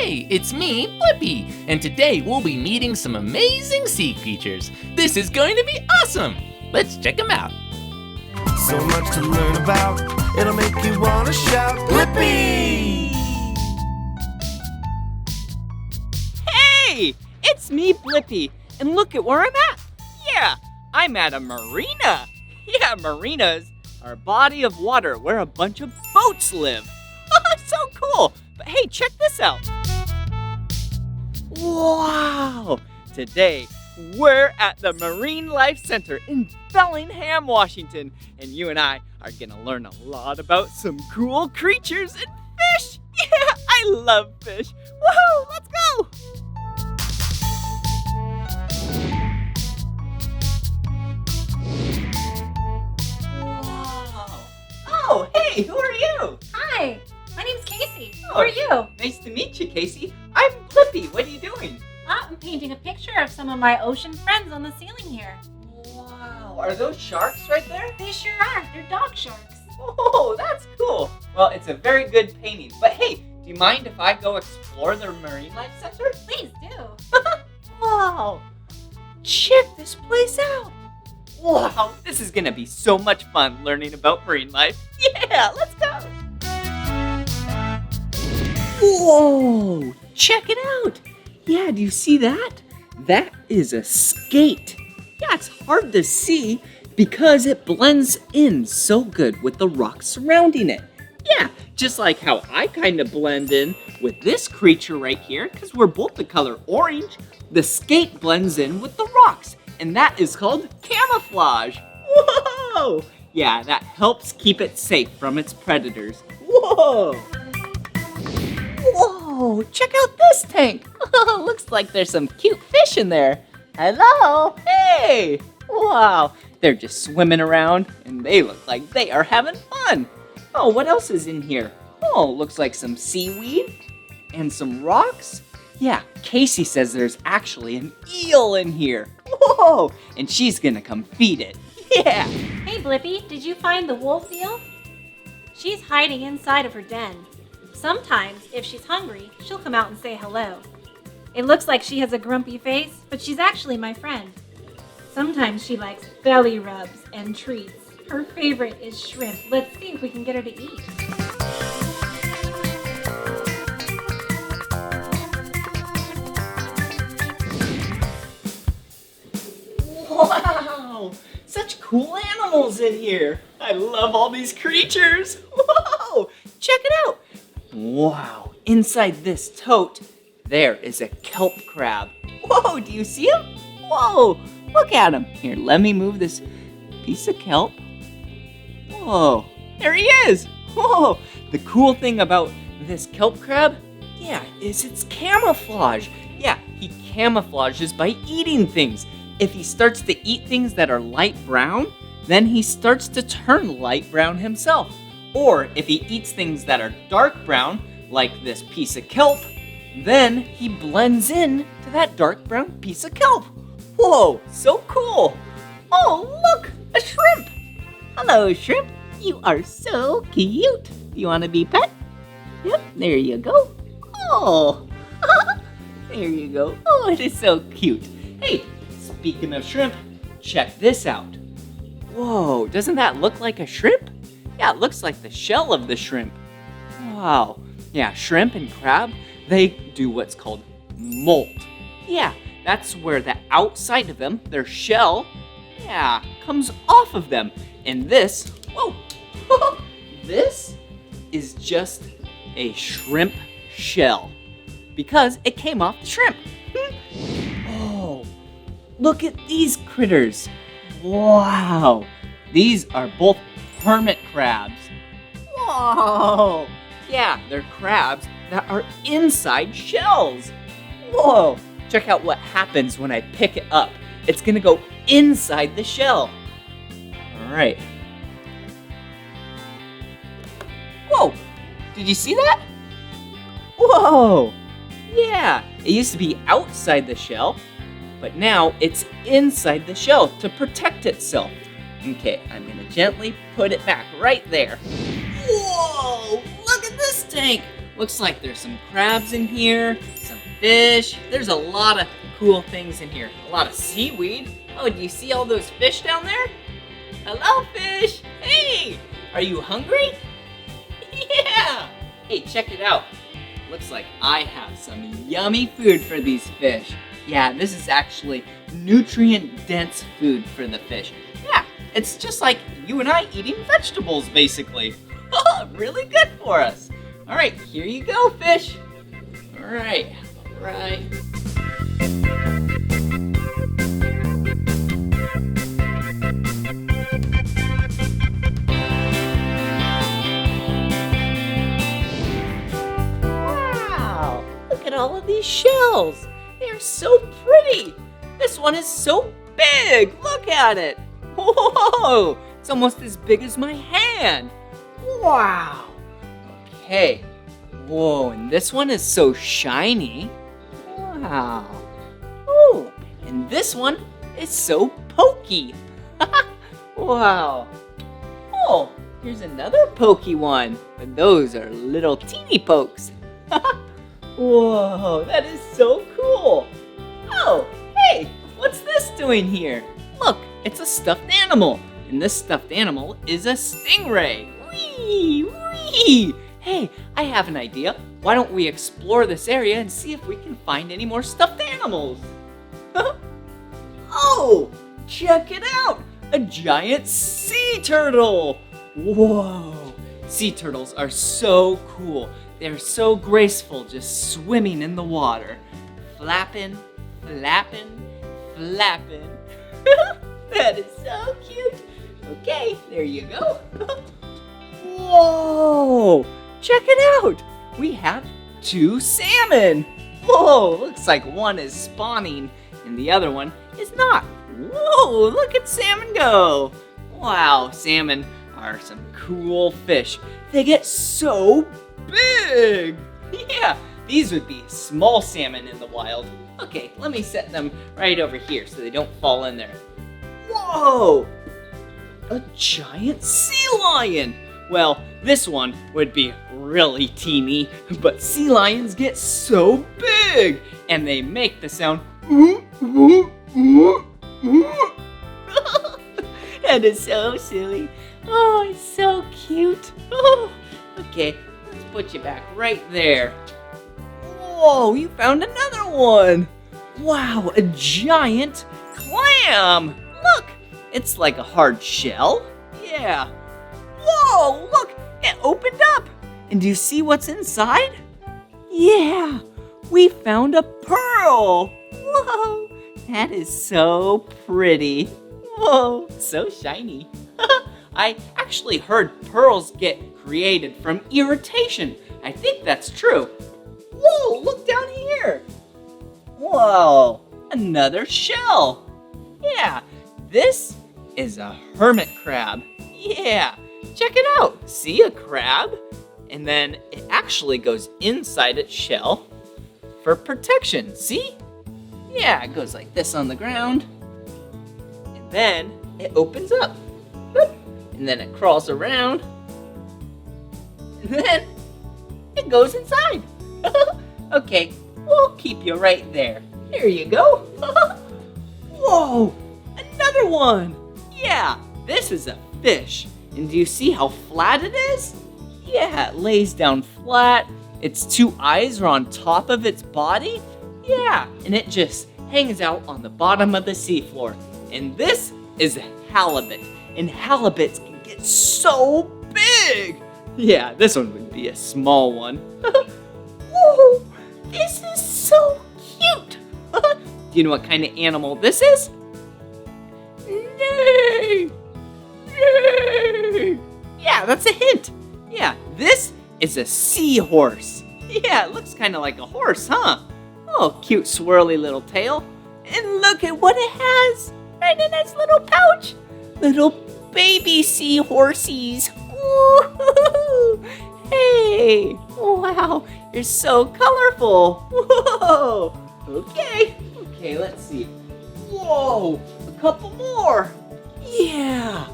Hey, it's me, Blippi, and today we'll be meeting some amazing sea creatures. This is going to be awesome. Let's check them out. So much to learn about, it'll make you want to shout, Blippi! Hey, it's me, Blippi, and look at where I'm at. Yeah, I'm at a marina. Yeah, marinas are a body of water where a bunch of boats live. So cool. But hey, check this out. Wow! Today, we're at the Marine Life Center in Bellingham, Washington, and you and I are gonna learn a lot about some cool creatures and fish. Yeah, I love fish. Woohoo! Let's go! Wow! Oh, hey, who are you? Hi, my name's Casey. Who are you? Nice to meet you, Casey. I'm Blippi. What are you doing? I'm painting a picture of some of my ocean friends on the ceiling here. Wow, are those sharks right there? They sure are. They're dog sharks. Oh, that's cool. Well, it's a very good painting. But hey, do you mind if I go explore the Marine Life Center? Please do. Wow, check this place out. Wow, this is gonna be so much fun learning about marine life. Yeah, let's go. Whoa, check it out. Yeah, do you see that? That is a skate. Yeah, it's hard to see because it blends in so good with the rocks surrounding it. Yeah, just like how I kind of blend in with this creature right here because we're both the color orange. The skate blends in with the rocks, and that is called camouflage. Whoa! Yeah, that helps keep it safe from its predators. Whoa! Whoa, check out this tank. Looks like there's some cute fish in there. Hello, hey! Wow, they're just swimming around, and they look like they are having fun. Oh, what else is in here? Oh, looks like some seaweed and some rocks. Yeah, Casey says there's actually an eel in here. Whoa, and she's gonna come feed it. Yeah. Hey, Blippi, did you find the wolf eel? She's hiding inside of her den. Sometimes, if she's hungry, she'll come out and say hello. It looks like she has a grumpy face, but she's actually my friend. Sometimes she likes belly rubs and treats. Her favorite is shrimp. Let's see if we can get her to eat. Wow, such cool animals in here. I love all these creatures. Whoa, check it out. Wow, inside this tote, there is a kelp crab. Whoa, do you see him? Whoa, look at him. Here, let me move this piece of kelp. Whoa, there he is. Whoa, the cool thing about this kelp crab, yeah, is it's camouflage. Yeah, he camouflages by eating things. If he starts to eat things that are light brown, then he starts to turn light brown himself. Or if he eats things that are dark brown, like this piece of kelp, then he blends in to that dark brown piece of kelp. Whoa, so cool. Oh, look, a shrimp. Hello, shrimp. You are so cute. Do you want to be pet? Yep, there you go. Oh, there you go. Oh, it is so cute. Hey, speaking of shrimp, check this out. Whoa, doesn't that look like a shrimp? Yeah, it looks like the shell of the shrimp. Wow. Yeah, shrimp and crab, they do what's called molt. Yeah, that's where the outside of them, their shell, yeah, comes off of them. And this, whoa, this is just a shrimp shell because it came off the shrimp. Oh, look at these critters. Wow, these are both hermit crabs. Whoa, yeah, they're crabs that are inside shells. Whoa, check out what happens when I pick it up. It's gonna go inside the shell. All right. Whoa, did you see that? Whoa, yeah, it used to be outside the shell, but now it's inside the shell to protect itself. Okay, I'm gonna gently put it back right there. Whoa, look at this tank. looks like there's some crabs in here, some fish. There's a lot of cool things in here. A lot of seaweed. Oh, do you see all those fish down there? Hello, fish. Hey, are you hungry? Yeah. Hey, check it out. Looks like I have some yummy food for these fish. Yeah, this is actually nutrient-dense food for the fish. Yeah, it's just like you and I eating vegetables, basically. Really good for us. All right, here you go, fish. All right. Wow, look at all of these shells. They're so pretty. This one is so big. Look at it. Whoa, it's almost as big as my hand. Wow. Okay. Whoa, and this one is so shiny. Wow. Oh, and this one is so pokey. Wow. Oh, here's another pokey one. But those are little teeny pokes. Whoa, that is so cool. Oh, hey, what's this doing here? Look, it's a stuffed animal. And this stuffed animal is a stingray. Whee, whee. Hey, I have an idea. Why don't we explore this area and see if we can find any more stuffed animals? Oh, check it out. A giant sea turtle. Whoa, sea turtles are so cool. They're so graceful just swimming in the water. Flapping, flapping, flapping. That is so cute. Okay, there you go. Whoa, check it out. We have 2 salmon. Whoa, looks like one is spawning and the other one is not. Whoa, look at salmon go. Wow, salmon are some cool fish. They get so big. Yeah, these would be small salmon in the wild. Okay, let me set them right over here so they don't fall in there. Whoa, a giant sea lion. Well, this one would be really teeny, but sea lions get so big, and they make the sound, That is so silly. Oh, it's so cute. Oh, okay, let's put you back right there. Whoa, you found another one. Wow, a giant clam. Look, it's like a hard shell. Yeah. Whoa, look, it opened up. And do you see what's inside? Yeah, we found a pearl. Whoa, that is so pretty. Whoa, so shiny. I actually heard pearls get created from irritation. I think that's true. Whoa, look down here. Whoa, another shell. Yeah, this is a hermit crab. Yeah, check it out. See a crab? And then it actually goes inside its shell for protection. See? Yeah, it goes like this on the ground. And then it opens up. And then it crawls around. And then it goes inside. Okay, we'll keep you right there. Here you go. Whoa, another one. Yeah, this is a fish. And do you see how flat it is? Yeah, it lays down flat. Its 2 eyes are on top of its body. Yeah, and it just hangs out on the bottom of the seafloor. And this is halibut. And halibuts can get so big. Yeah, this one would be a small one. Whoa, this is so cute. Do you know what kind of animal this is? Nay. Nay. Yeah, that's a hint. Yeah, this is a seahorse. Yeah, it looks kind of like a horse, huh? Oh, cute swirly little tail. And look at what it has right in its little pouch. Little baby seahorsies. Woo-hoo-hoo. Hey, wow, you're so colorful. Whoa, okay, let's see. Whoa, a couple more. Yeah,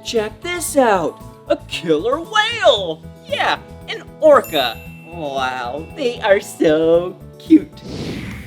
check this out. A killer whale. Yeah, an orca. Wow, they are so cute.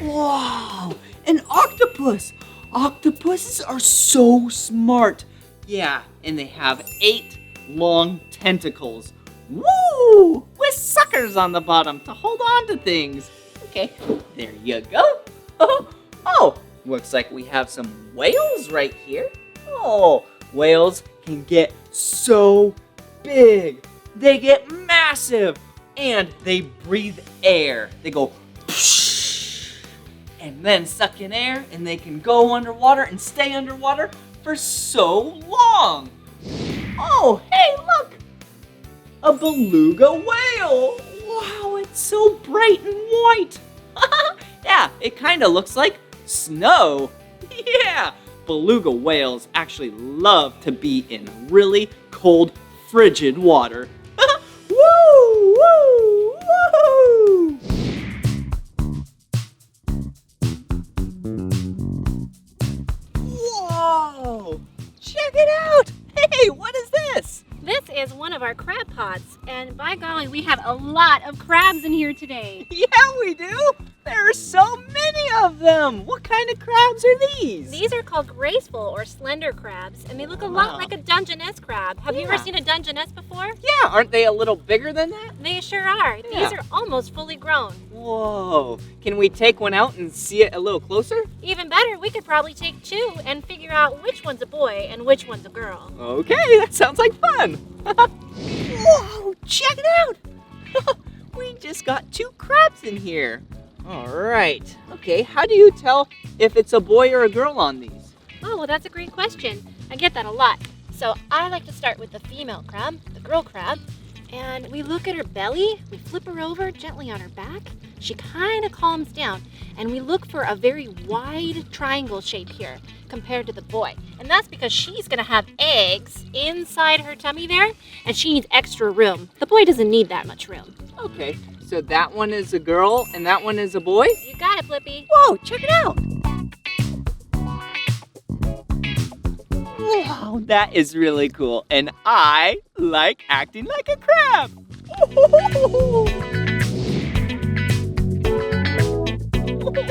Wow, an octopus. Octopuses are so smart. Yeah, and they have 8 long tentacles. Woo! With suckers on the bottom to hold on to things. Okay, there you go. Oh, looks like we have some whales right here. Oh, whales can get so big. They get massive and they breathe air. They go and then suck in air and they can go underwater and stay underwater for so long. Oh, hey, look! A beluga whale! Wow, it's so bright and white! Yeah, it kind of looks like snow. Yeah, beluga whales actually love to be in really cold, frigid water. Woo, woo, woo! Whoa! Check it out! Hey, what is this? This is one of our crab pots, and by golly, we have a lot of crabs in here today. Yeah, we do! There are so many of them! What kind of crabs are these? These are called graceful or slender crabs, and they look a lot like a Dungeness crab. Have you ever seen a Dungeness before? Yeah, aren't they a little bigger than that? They sure are. Yeah. These are almost fully grown. Whoa! Can we take one out and see it a little closer? Even better, we could probably take 2 and figure out which one's a boy and which one's a girl. Okay, that sounds like fun! Whoa! Check it out! We just got 2 crabs in here. All right. Okay, how do you tell if it's a boy or a girl on these? Oh, well, that's a great question. I get that a lot. So I like to start with the female crab, the girl crab, and we look at her belly, we flip her over gently on her back, she kind of calms down, and we look for a very wide triangle shape here compared to the boy. And that's because she's gonna have eggs inside her tummy there, and she needs extra room. The boy doesn't need that much room. Okay, so that one is a girl and that one is a boy? You got it, Blippi. Whoa, check it out! Wow, that is really cool, and I like acting like a crab.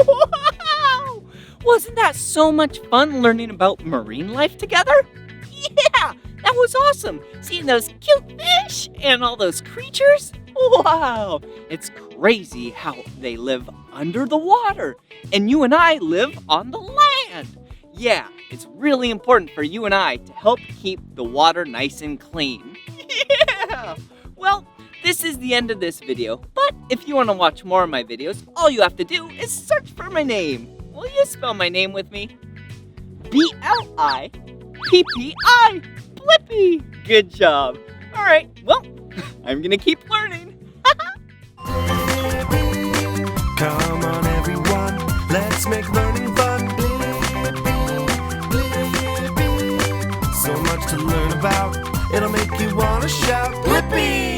Wow! Wasn't that so much fun learning about marine life together? Yeah, that was awesome. Seeing those cute fish and all those creatures. Wow, it's crazy how they live under the water, and you and I live on the land. Yeah, it's really important for you and I to help keep the water nice and clean. Yeah! Well, this is the end of this video, but if you want to watch more of my videos, all you have to do is search for my name. Will you spell my name with me? B-L-I-P-P-I, Blippi. Good job. All right, well, I'm gonna keep learning. Come on, everyone, let's make learning fun. So much to learn about, it'll make you want to shout, Blippi!